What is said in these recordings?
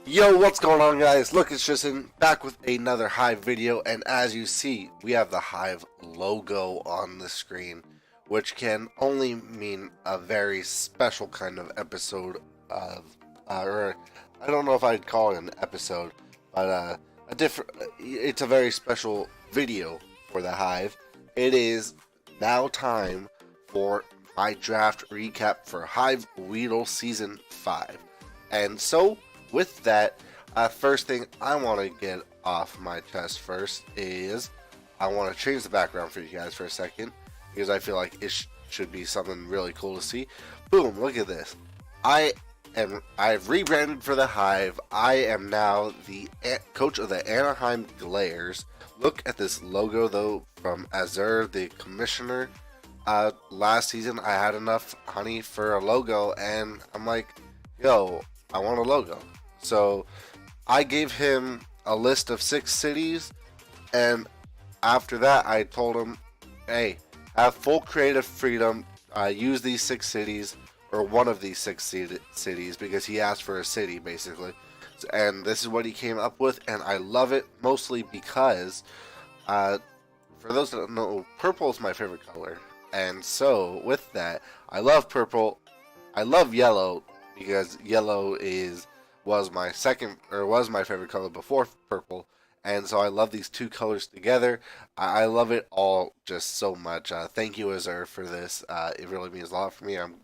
Yo, what's going on, guys? Look, it's Tristan back with another Hive video, and as you see, we have the Hive logo on the screen, which can only mean a very special kind of episode of, or I don't know if I'd call it an episode, but it's a very special video for the Hive. It is now time for my draft recap for Hive Weedle Season 5, and so with that, first thing I want to get off my chest first is I want to change the background for you guys for a second because I feel like it should be something really cool to see. Boom, look at this. I've rebranded for the Hive. I am now the coach of the Anaheim Glares. Look at this logo though from Azure, the commissioner. Last season I had enough honey for a logo and I'm like, yo, I want a logo. So I gave him a list of 6 cities, and after that I told him, hey, have full creative freedom, use these 6 cities, or one of these 6 cities, because he asked for a city basically. And this is what he came up with, and I love it mostly because, for those that don't know, purple is my favorite color. And so with that, I love purple, I love yellow, because yellow was my favorite color before purple, and so I love these two colors together. I love it all just so much. Thank you, Azure, for this. It really means a lot for me. I'm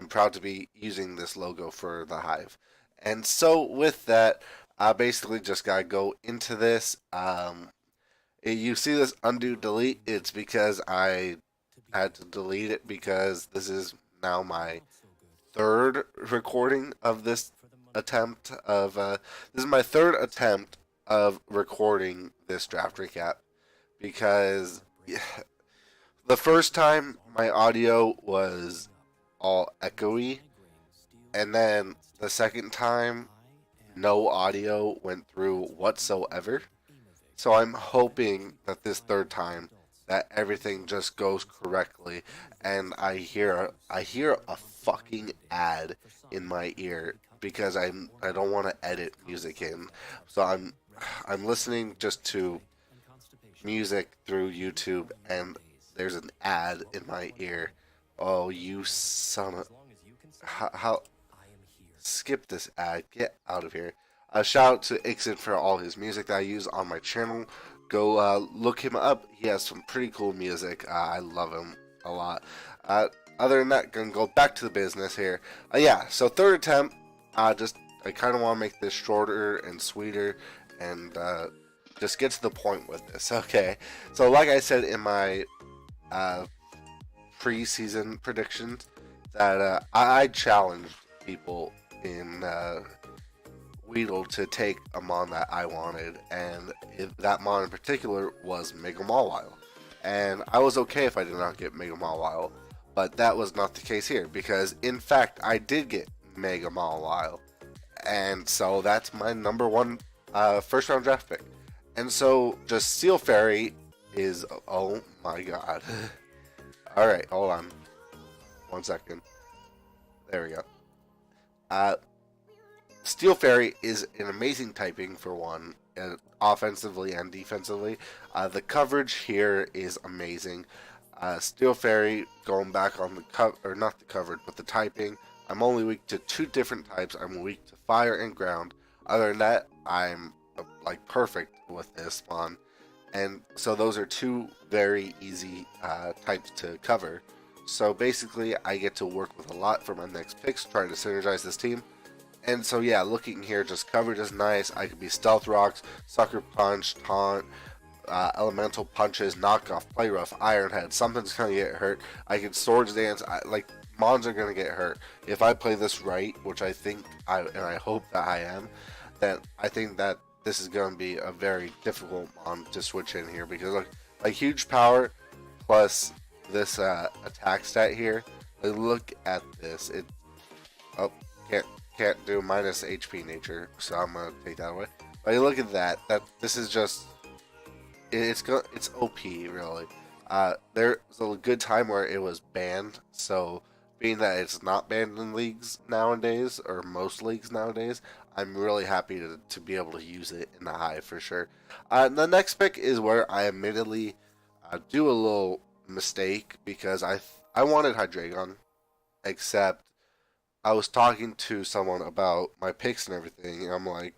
proud to be using this logo for the Hive. And so with that, I basically just gotta go into this. You see this undo delete? It's because I had to delete it because this is now my third recording of this attempt of this is my third attempt of recording this draft recap because the first time my audio was all echoey, and then the second time no audio went through whatsoever. So I'm hoping that this third time that everything just goes correctly and I hear a fucking ad in my ear because I don't want to edit music in. So I'm listening just to music through YouTube and there's an ad in my ear. Oh, you son of how skip this ad. Get out of here. Shout out to Ikson for all his music that I use on my channel. Go look him up. He has some pretty cool music. I love him a lot. Other than that, gonna go back to the business here. Yeah, so third attempt. I kind of want to make this shorter and sweeter and just get to the point with this. Okay, so like I said in my preseason predictions, that I challenged people in Weedle to take a mon that I wanted, and that mon in particular was Mega Mawile. And I was okay if I did not get Mega Mawile, but that was not the case here, because in fact I did get Mega Mawile, and so that's my number one first round draft pick. And so just Steel Fairy is, oh my god. Alright, hold on 1 second. There we go. Steel Fairy is an amazing typing for one, offensively and defensively. The coverage here is amazing. Steel Fairy, going back on or not the coverage, but the typing, I'm only weak to 2 different types. I'm weak to fire and ground. Other than that, I'm like perfect with this one. And so those are 2 very easy types to cover. So basically, I get to work with a lot for my next picks, trying to synergize this team. And so yeah, looking here, just coverage is nice. I could be Stealth Rocks, Sucker Punch, Taunt, Elemental Punches, Knockoff, Play Rough, Iron Head. Something's gonna get hurt. I could Swords Dance. Mons are gonna get hurt if I play this right, which I think and I hope that I am. Then I think that this is gonna be a very difficult mon to switch in here because look, like huge power plus this attack stat here. Look at this. Can't do minus HP nature, so I'm gonna take that away. But you look at that. This is just it's OP really. There's a good time where it was banned, so being that it's not banned in leagues nowadays, or most leagues nowadays, I'm really happy to be able to use it in the Hive for sure. The next pick is where I admittedly do a little mistake because I wanted Hydreigon, except I was talking to someone about my picks and everything, and I'm like,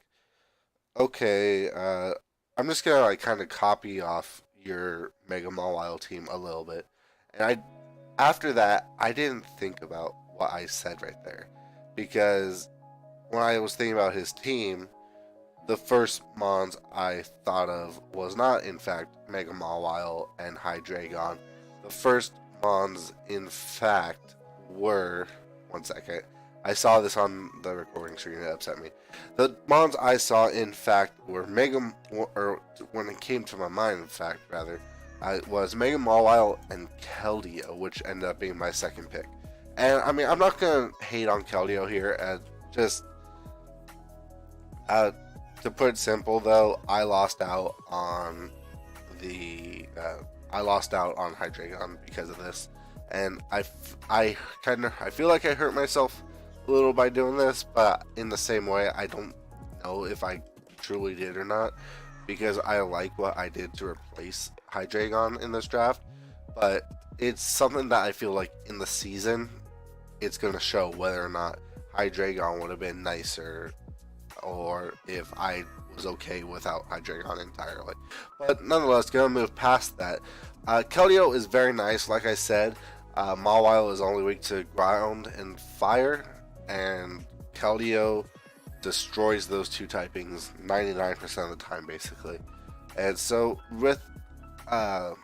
okay, I'm just gonna like kind of copy off your Mega Mawile team a little bit, and after that I didn't think about what I said right there, because when I was thinking about his team, the first Mons I thought of was not in fact Mega Mawile and Hydreigon. The first Mons in fact were, one second, I saw this on the recording screen, it upset me. The Mons I saw in fact were or when it came to my mind in fact rather, was Mega Mawile and Keldeo, which ended up being my second pick. And I mean, I'm not gonna hate on Keldeo here, just to put it simple though, I lost out on Hydreigon because of this, and I feel like I hurt myself a little by doing this, but in the same way, I don't know if I truly did or not, because I like what I did to replace Hydreigon in this draft, but it's something that I feel like in the season, it's going to show whether or not Hydreigon would have been nicer, or if I was okay without Hydreigon entirely. But nonetheless, gonna move past that. Keldeo is very nice, like I said. Mawile is only weak to ground and fire, and Keldeo destroys those two typings 99% of the time, basically. And so with Keldeo,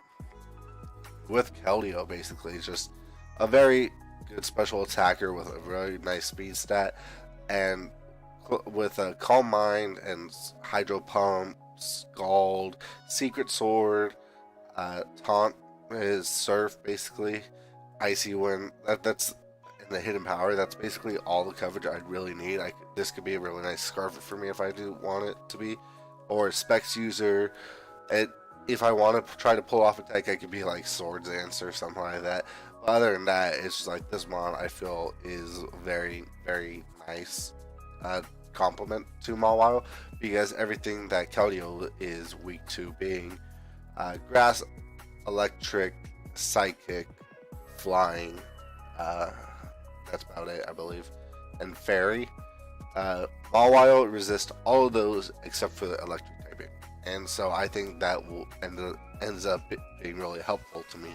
basically, it's just a very good special attacker with a really nice speed stat, and with a Calm Mind and Hydro Pump, Scald, Secret Sword, Taunt is Surf, basically, Icy Wind, that's in the hidden power, that's basically all the coverage I'd really need. This could be a really nice Scarf for me if I do want it to be, or Specs User. If I want to try to pull off a tech, I could be like Swords Dance or something like that. But other than that, it's just like this mon I feel is very, very nice. Complement to Mawile, because everything that Keldeo is weak to, being Grass, Electric, Psychic, Flying, that's about it, I believe, and Fairy. Mawile resists all of those except for the Electric typing, and so I think that will ends up being really helpful to me,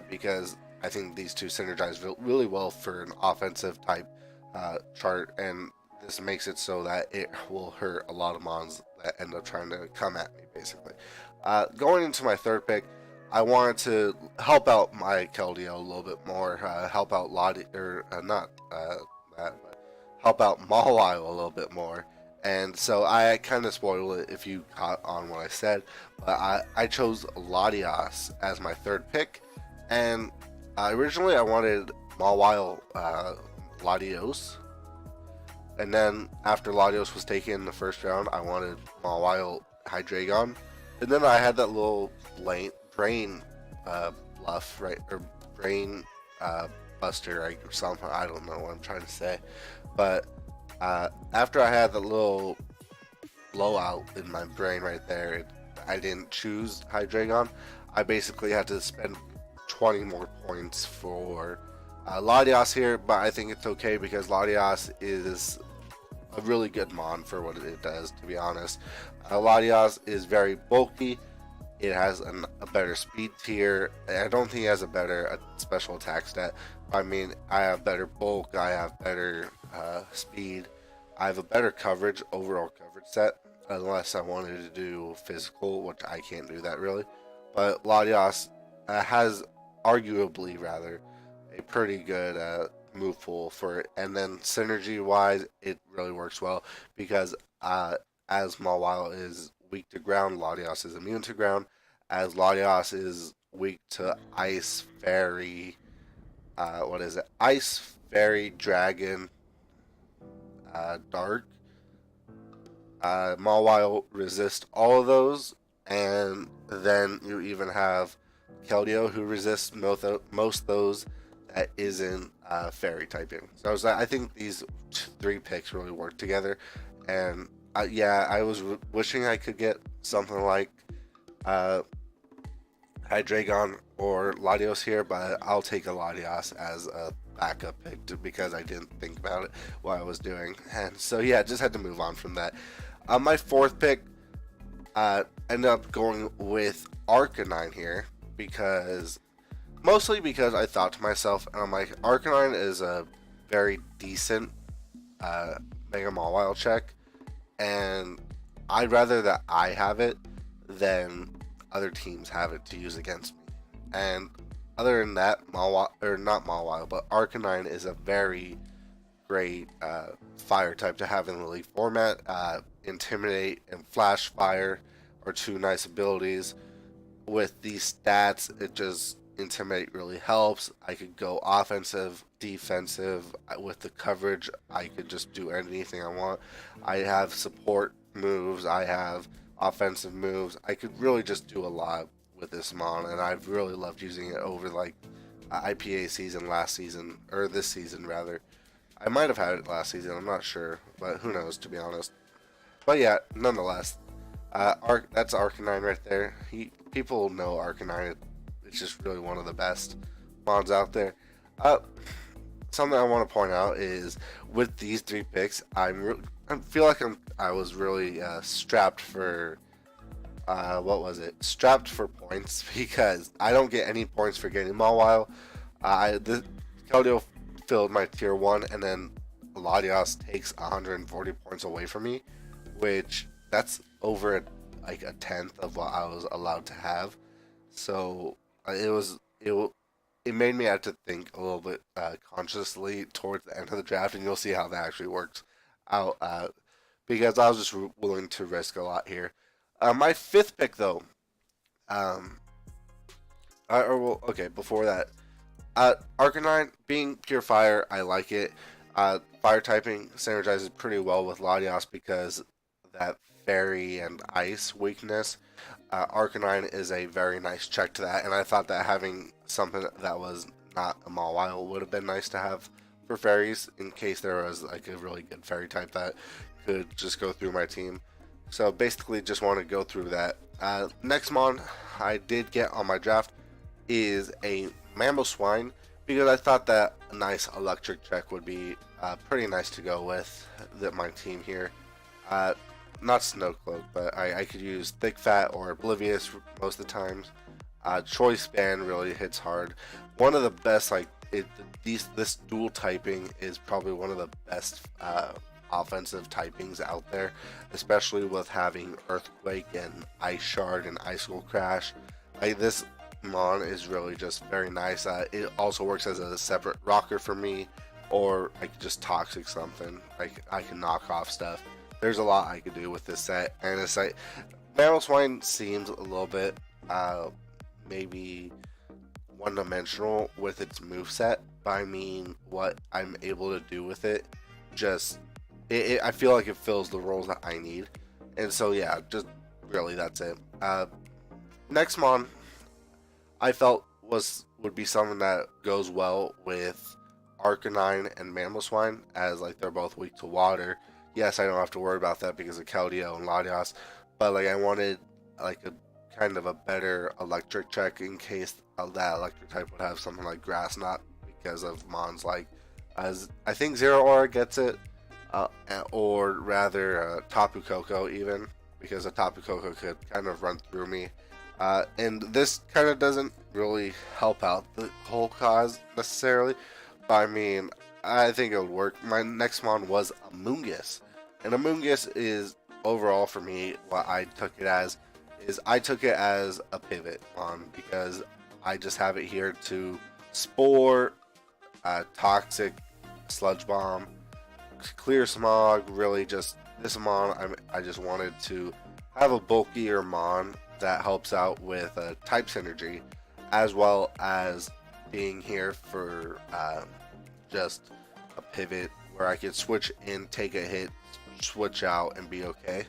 because I think these two synergize really well for an offensive type chart, and this makes it so that it will hurt a lot of mons that end up trying to come at me, basically. Going into my third pick, I wanted to help out my Keldeo a little bit more, help out help out Mawile a little bit more. And so I kind of spoiled it if you caught on what I said, but I chose Latias as my third pick, and originally I wanted Mawile Latios. And then after Latios was taken in the first round, I wanted Mawile Hydreigon. And then I had that little drain bluff, right? Or drain buster, or something. I don't know what I'm trying to say. But after I had the little blowout in my brain right there, I didn't choose Hydreigon. I basically had to spend 20 more points for Latias here, but I think it's okay because Latias is a really good mon for what it does, to be honest. Latias is very bulky. It has a better speed tier. I don't think it has a better special attack stat. I mean, I have better bulk, I have better speed, I have a better overall coverage set, unless I wanted to do physical, which I can't do that really. But Latias has arguably rather a pretty good move pool for it, and then synergy wise it really works well because as Mawile is weak to ground, Latias is immune to ground. As Latias is weak to Ice Fairy, Ice Fairy, Dragon, Dark, Mawile resists all of those, and then you even have Keldeo who resists most of those that isn't fairy typing. So I think these 3 picks really work together, and yeah, I was wishing I could get something like Hydreigon or Latios here, but I'll take a Latios as a backup pick because I didn't think about it while I was doing. And so yeah, just had to move on from that. My 4th pick ended up going with Arcanine here mostly because I thought to myself, and I'm like, Arcanine is a very decent Mega Mawile check, and I'd rather that I have it than other teams have it to use against me. And other than that, Mawile, or not Mawile, but Arcanine is a very great fire type to have in the league format. Intimidate and Flash Fire are 2 nice abilities. With these stats, it just Intimidate really helps. I could go offensive, defensive. With the coverage, I could just do anything I want. I have support moves. I have offensive moves. I could really just do a lot with this mon, and I've really loved using it over like IPA season last season, or this season rather. I might have had it last season, I'm not sure, but who knows, to be honest. But yeah, nonetheless, that's Arcanine right there. People know Arcanine. It's just really one of the best mods out there. Something I want to point out is with these 3 picks, I feel like I was really strapped for strapped for points because I don't get any points for getting Mawile. The Keldeo filled my tier 1, and then Latios takes 140 points away from me, which that's over like a tenth of what I was allowed to have. So it made me have to think a little bit consciously towards the end of the draft, and you'll see how that actually works out because I was just willing to risk a lot here. My 5th pick though, before that, Arcanine being pure fire, I like it. Fire typing synergizes pretty well with Latios because that fairy and ice weakness. Arcanine is a very nice check to that, and I thought that having something that was not a Mawile would have been nice to have for fairies in case there was like a really good fairy type that could just go through my team. So basically just want to go through that. Next mon I did get on my draft is a Mamoswine because I thought that a nice electric check would be pretty nice to go with my team here. Not Snowcloak, but I could use Thick Fat or Oblivious most of the times. Choice Band really hits hard. One of the best, this dual typing is probably one of the best offensive typings out there, especially with having Earthquake and Ice Shard and Icicle Crash. This mon is really just very nice. It also works as a separate rocker for me, or I could just Toxic something. I can knock off stuff. There's a lot I could do with this set, and this set, Mamoswine seems a little bit maybe one-dimensional with its moveset, but I mean what I'm able to do with it. I feel like it fills the roles that I need, and so yeah, just really that's it. Next mon I felt would be something that goes well with Arcanine and Mamoswine, as they're both weak to water. Yes, I don't have to worry about that because of Keldeo and Latios, but I wanted a kind of a better electric check in case that electric type would have something like Grass Knot because of mons as I think Zero Aura gets it, or rather Tapu Koko even, because a Tapu Koko could kind of run through me. And this kind of doesn't really help out the whole cause necessarily, but I mean, I think it would work. My next mon was Amoonguss, and Amoonguss is overall for me what I took it as a pivot mon because I just have it here to Spore, Toxic, Sludge Bomb, Clear Smog. Really, just this mon, I just wanted to have a bulkier mon that helps out with type synergy, as well as being here for just a pivot where I could switch in, take a hit, switch out, and be okay.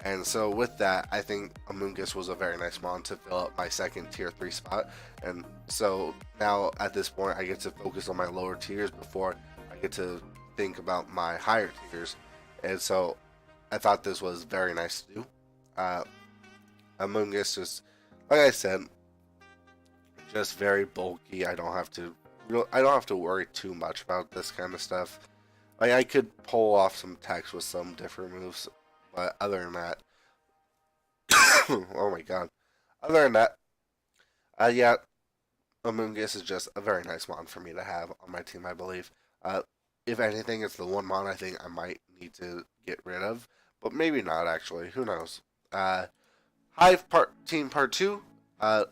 And so with that, I think Amoonguss was a very nice mon to fill up my second tier 3 spot. And so now at this point, I get to focus on my lower tiers before I get to think about my higher tiers. And so I thought this was very nice to do. Amoonguss, just like I said, just very bulky. I don't have to worry too much about this kind of stuff. Like, I could pull off some text with some different moves, but other than that, oh my god. Other than that, yeah, Amoonguss is just a very nice mon for me to have on my team, I believe. If anything, it's the one mon I think I might need to get rid of, but maybe not actually. Who knows? Hive team part 2. I'm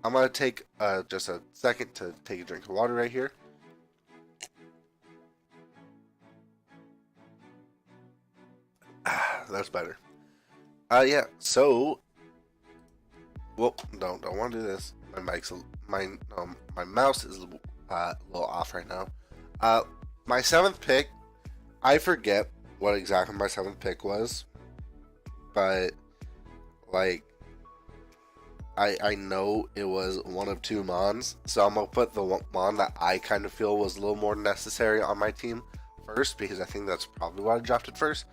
gonna take just a second to take a drink of water right here. That's better. Yeah. So, well, don't want to do this. My mouse is a little off right now. My 7th pick, I forget what exactly my 7th pick was, but like I know it was one of 2 mons, so I'm gonna put the mon that I kind of feel was a little more necessary on my team first, because I think that's probably why I drafted first.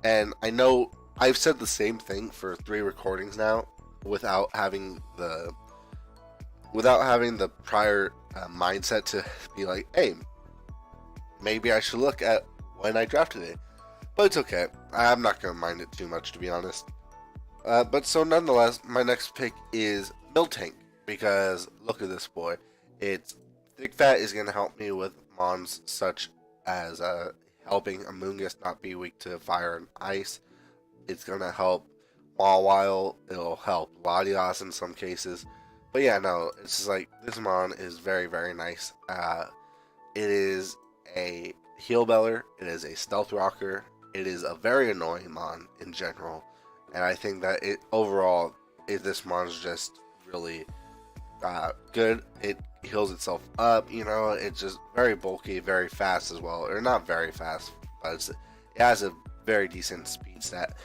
And I know I've said the same thing for 3 recordings now without having the prior mindset to be like, hey, maybe I should look at when I drafted it. But it's okay. I'm not gonna mind it too much, to be honest. But so nonetheless, my next pick is Miltank, because look at this boy. It's Thick Fat is gonna help me with mons such as helping Amoonguss not be weak to fire and ice. It's gonna help Mawile. It'll help Latios in some cases. But yeah, no, it's just like this mon is very, very nice. It is a heal beller. It is a stealth rocker. It is a very annoying mon in general, and I think that it overall, this mon is just really good. It heals itself up, you know. It's just very bulky, very fast as well, or not very fast, but it has a very decent speed stat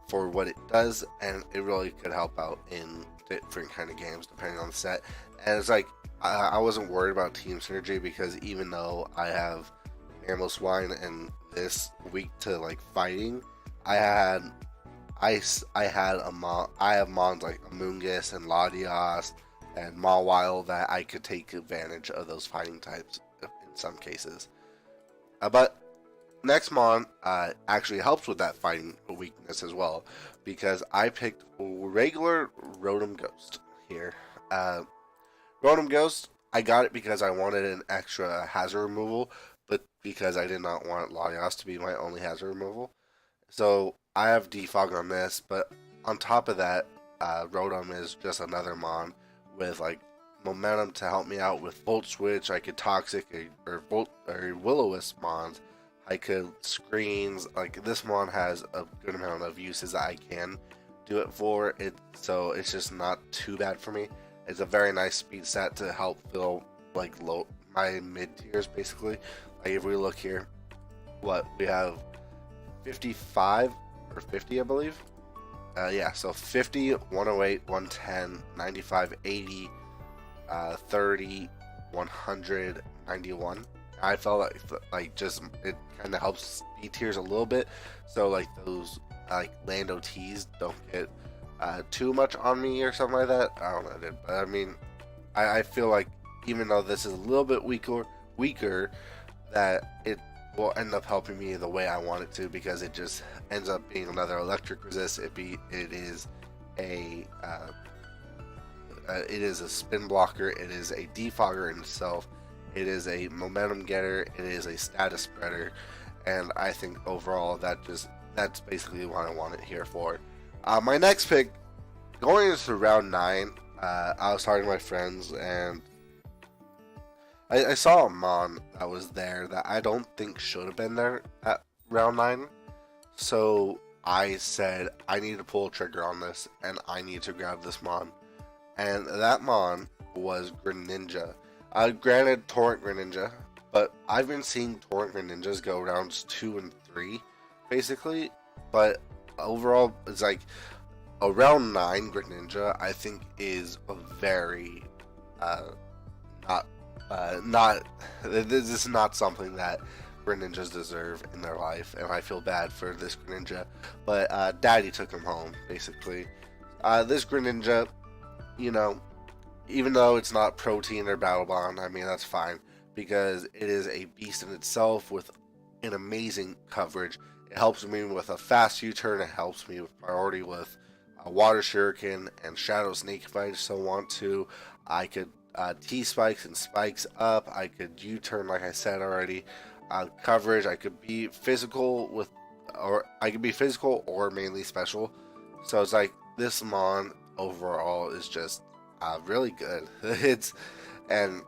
for what it does, and it really could help out in different kind of games depending on the set. And it's like I wasn't worried about team synergy, because even though I have Swine and this weak to like fighting, I have mons like Amoonguss and Latios and Mawile that I could take advantage of those fighting types in some cases. But next mon actually helps with that fighting weakness as well, because I picked regular Rotom Ghost here. Rotom Ghost, I got it because I wanted an extra hazard removal, but because I did not want Latios to be my only hazard removal. So I have Defog on this, but on top of that, Rotom is just another mon with like momentum to help me out with Volt Switch. I could Toxic or Will-O-Wisp mons. I could screens. Like, this mon has a good amount of uses that I can do it for. So it's just not too bad for me. It's a very nice speed stat to help fill like my mid tiers basically. Like, if we look here, what we have 55 or 50, I believe. Yeah, so 50, 108, 110, 95, 80, 30, 100, 91. I felt like just it kind of helps B tiers a little bit, so like those like Lando T's don't get too much on me or something like that. I don't know, but I mean, I feel like even though this is a little bit weaker, that it will end up helping me the way I want it to, because it just ends up being another electric resist. It is a spin blocker. It is a defogger in itself. It is a momentum getter. It is a status spreader, and I think overall that's basically what I want it here for. My next pick, going into round 9, I was talking to my friends, and I saw a mon that was there that I don't think should have been there at round 9. So I said, I need to pull a trigger on this, and I need to grab this mon. And that mon was Greninja. Granted, Torrent Greninja, but I've been seeing Torrent Greninjas go rounds 2 and 3, basically. But overall, it's like around 9 Greninja, I think is a very not not this is not something that Greninjas deserve in their life, and I feel bad for this Greninja, but Daddy took him home basically. This Greninja, you know, even though it's not protein or battle bond, I mean that's fine because it is a beast in itself with an amazing coverage. It helps me with a fast U-turn. It helps me with priority with Water Shuriken and Shadow Snake if I so want to. I could T-spikes and spikes up. I could U-turn like I said already. Coverage, I could be physical with, or I could be physical or mainly special. So it's like this Mon overall is just really good. And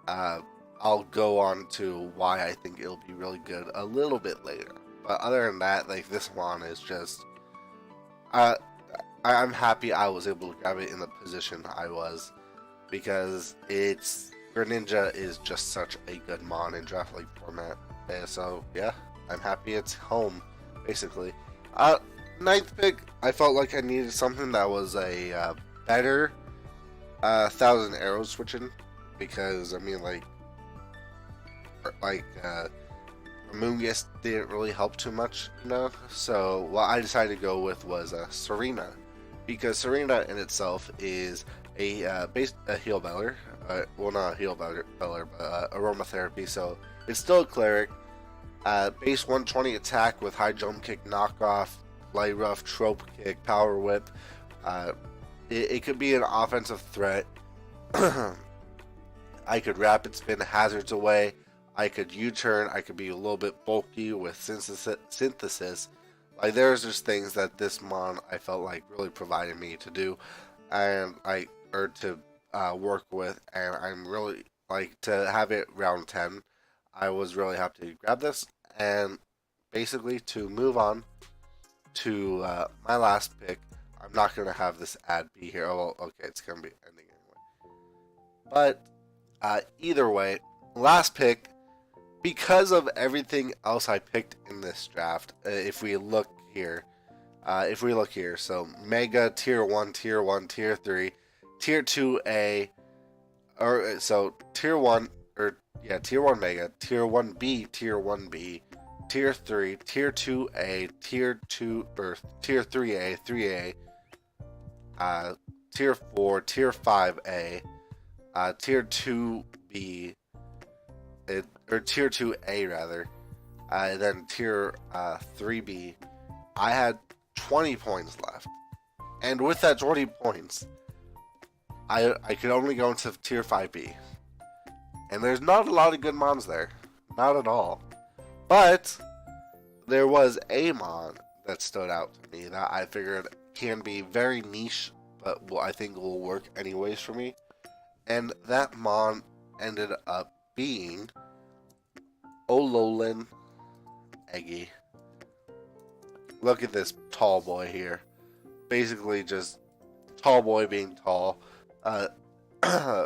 I'll go on to why I think it'll be really good a little bit later. But other than that, like this Mon is just, I'm happy I was able to grab it in the position I was because Greninja is just such a good Mon in Draft League format. And so yeah, I'm happy it's home basically. Ninth pick, I felt like I needed something that was a better 1,000 arrows switching because I mean like Amoonguss didn't really help too much, you know. So what I decided to go with was Serena, because Serena in itself is a heal beller. Well, not a heal beller, but aromatherapy. So it's still a cleric. Base 120 attack with high jump kick, knockoff, light rough, trope kick, power whip. It could be an offensive threat. I could rapid spin hazards away. I could U-turn. I could be a little bit bulky with synthesis. Like there's just things that this Mon I felt like really provided me to do, and to work with, and I'm really like to have it round 10. I was really happy to grab this, and basically to move on to my last pick. I'm not gonna have this ad be here. Oh, well, okay, it's gonna be ending anyway. But either way, last pick. Because of everything else I picked in this draft, if we look here, so Mega, Tier 1, Tier 1, Tier 3, Tier 2A, or so Tier 1, or yeah, Tier 1 Mega, Tier 1B, Tier 1B, Tier 3, Tier 2A, Tier 2, or Tier 3A, 3A, Tier 4, Tier 5A, Tier 2B, or Tier 2A rather, and then Tier 3B, I had 20 points left. And with that 20 points, I could only go into Tier 5B. And there's not a lot of good Mons there. Not at all. But there was a Mon that stood out to me that I figured can be very niche, but I think will work anyways for me. And that Mon ended up being Alolan Eggy. Look at this tall boy here. Basically just tall boy being tall.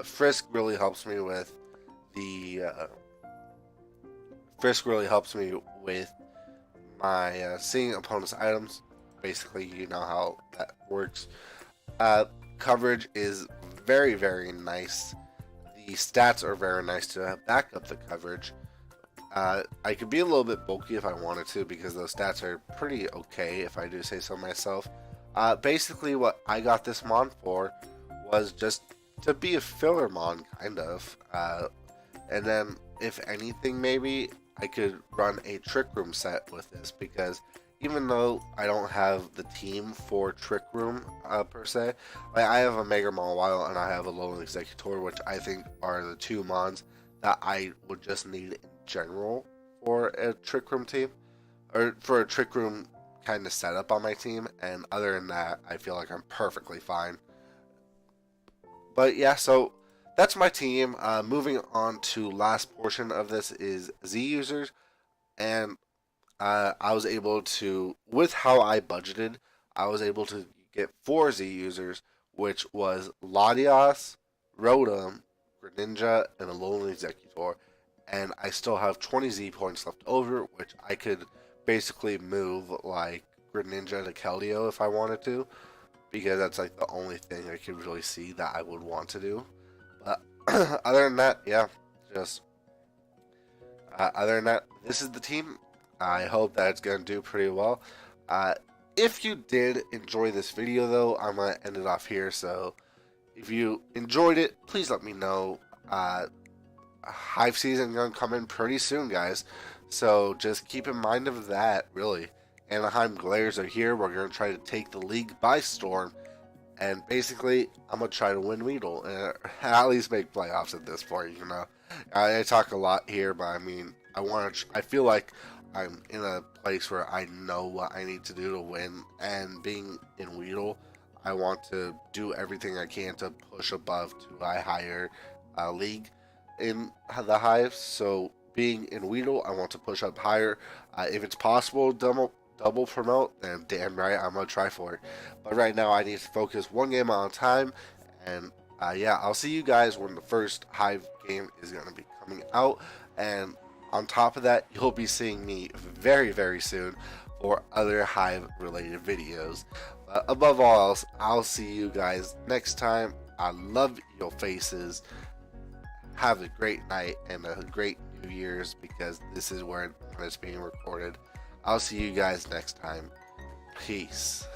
Frisk really helps me with my seeing opponent's items. Basically, you know how that works. Coverage is very, very nice. The stats are very nice to back up the coverage. I could be a little bit bulky if I wanted to because those stats are pretty okay if I do say so myself. Basically what I got this Mon for was just to be a filler Mon, kind of. And then if anything, maybe I could run a Trick Room set with this because even though I don't have the team for Trick Room per se, like I have a Mega Mawile and I have a Alolan Executor, which I think are the two Mons that I would just need in general for a Trick Room team, or for a Trick Room kind of setup on my team. And other than that, I feel like I'm perfectly fine. But yeah, so that's my team. Moving on to last portion of this is Z users, and I was able to, with how I budgeted, I was able to get 4 Z users, which was Latias, Rotom, Greninja, and Alolan Executor. And I still have 20 Z points left over, which I could basically move like Greninja to Keldeo if I wanted to, because that's like the only thing I could really see that I would want to do. But other than that, yeah, just other than that, this is the team. I hope that it's going to do pretty well. If you did enjoy this video, though, I'm going to end it off here. So if you enjoyed it, please let me know. Hive season going to come in pretty soon, guys. So just keep in mind of that, really. Anaheim Glares are here. We're going to try to take the league by storm. And basically, I'm going to try to win Weedle and at least make playoffs at this point, you know. I talk a lot here, but I mean, I feel like I'm in a place where I know what I need to do to win. And being in Weedle, I want to do everything I can to push above to a higher league in the Hive. So being in Weedle, I want to push up higher. If it's possible, double promote, then damn right I'm gonna try for it. But right now I need to focus one game at a time, and yeah, I'll see you guys when the first Hive game is gonna be coming out. And on top of that, you'll be seeing me very, very soon for other Hive related videos. But above all else, I'll see you guys next time. I love your faces. Have a great night and a great New Year's, because this is when it's being recorded. I'll see you guys next time. Peace.